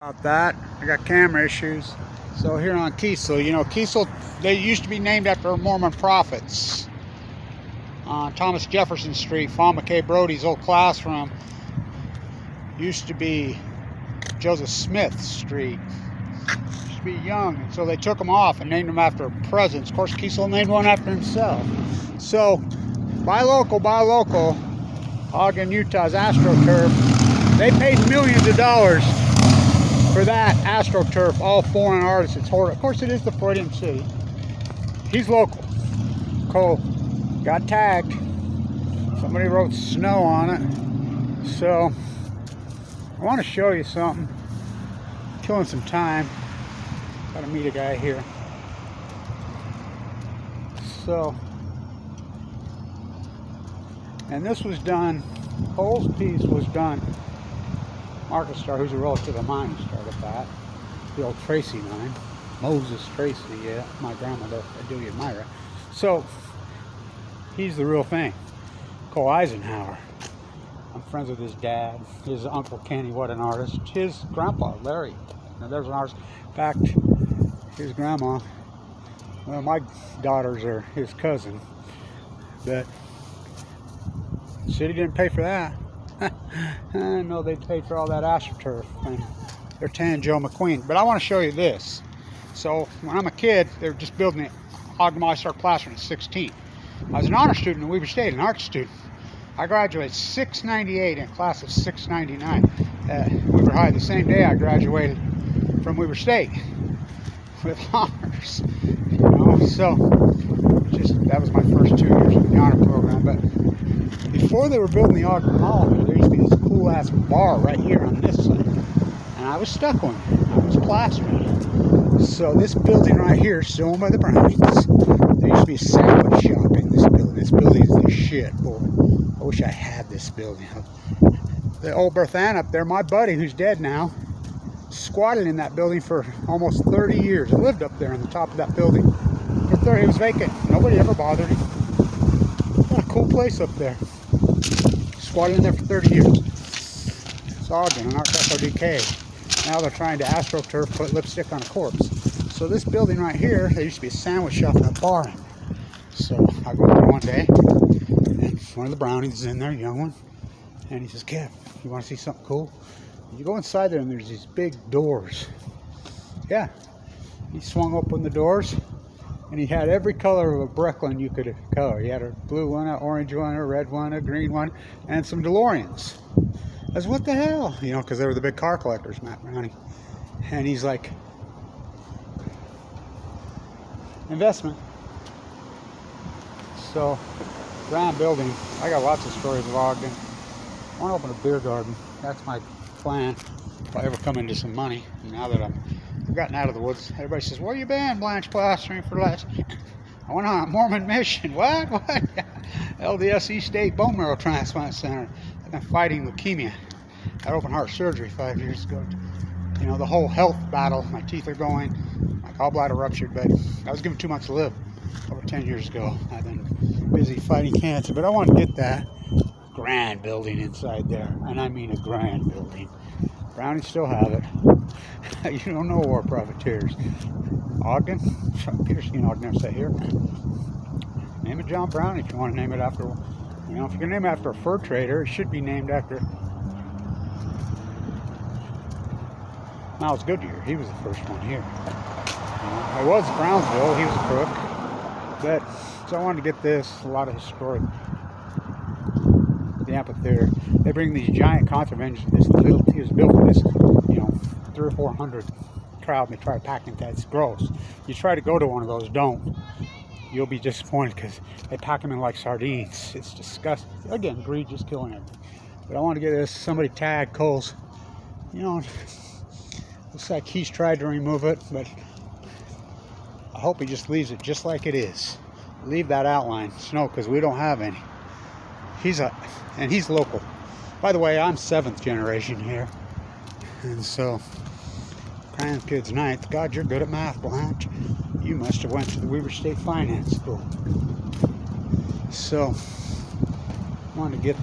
About that, I got camera issues. So here on Kiesel, Kiesel, they used to be named after Mormon prophets. On Thomas Jefferson Street, Fawn McKay Brody's old classroom used to be Joseph Smith Street. Used to be Young, and so they took them off and named them after presidents. Of course, Kiesel named one after himself. So, buy local, Ogden, Utah's AstroTurf. They paid millions of dollars for that AstroTurf, all foreign artists. It's horrible. Of course, it is the Freudian city. He's local. Cole got tagged. Somebody wrote snow on it. So I want to show you something. Killing some time. Got to meet a guy here. So, and this was done. Cole's piece was done. Marcus Starr, who's a relative of mine, started that. The old Tracy line. Moses Tracy, yeah. My grandmother, Adelia Myra. So, he's the real thing. Cole Eisenhower. I'm friends with his dad. His uncle Kenny, what an artist. His grandpa, Larry. Now, there's an artist. In fact, his grandma, well, my daughters are his cousin. But the city didn't pay for that. No, they paid for all that AstroTurf, and they're tan Joe McQueen. But I want to show you this. So when I'm a kid, they were just building the Ogden Utah classroom at 16. I was an honor student at Weber State, an art student. I graduated 698 in a class of 699 at Weber High. The same day I graduated from Weber State with honors. So that was my first 2 years of the honor program. But before they were building the Ogden Mall, there used to be this cool ass bar right here on this side, and I was stuck on it. I was plastering. So this building right here is still owned by the Browns. There used to be a sandwich shop in this building. This building is the shit, boy. I wish I had this building. The old Berthan up there, my buddy who's dead now, squatted in that building for almost 30 years. I lived up there on the top of that building. For 30, it was vacant. Nobody ever bothered him. What a cool place up there. Squatted in there for 30 years. It's Ogden, an Art Deco decay. Now they're trying to AstroTurf, put lipstick on a corpse. So this building right here, there used to be a sandwich shop and a bar in there. So I go there one day, and one of the Brownies is in there, a young one, and he says, "Kev, you want to see something cool?" You go inside there and there's these big doors. Yeah, he swung open the doors, and he had every color of a Brooklyn you could color. He had a blue one, an orange one, a red one, a green one, and some DeLoreans. I said, what the hell? Because they were the big car collectors, Matt Browning. And he's like, investment. So, grand building. I got lots of stories of Ogden. I want to open a beer garden. That's my plan if I ever come into some money. Now that I've gotten out of the woods, everybody says, where you been, Blanche Plastering, for the last... I went on a Mormon mission. What? LDS East State Bone Marrow Transplant Center. I've been fighting leukemia. I had open heart surgery 5 years ago. The whole health battle. My teeth are going. My gallbladder ruptured, but I was given 2 months to live over 10 years ago. I've been busy fighting cancer, but I want to get that grand building inside there. And I mean a grand building. Brownies still have it. You don't know war profiteers. Ogden, Peterson Ogden, say here. Name it John Brown if you want to name it after. If you're going to name it after a fur trader, it should be named after Miles Goodyear. He was the first one here. I was Brownsville. He was a crook. But so I wanted to get this. A lot of historic. The amphitheater. They bring these giant concert engines. This little, he was built for this, 300 or 400 crowd, and they try to pack into that. It's gross. You try to go to one of those, don't. You'll be disappointed because they pack them in like sardines. It's disgusting. Again, greed just killing it. But I want to get this. Somebody tagged Cole's. Looks like he's tried to remove it, but I hope he just leaves it just like it is. Leave that outline, snow, because we don't have any. He's local. By the way, I'm 7th generation here, and so grandkids 9th. God, you're good at math, Blanche. You must have went to the Weber State Finance School. So, I wanted to get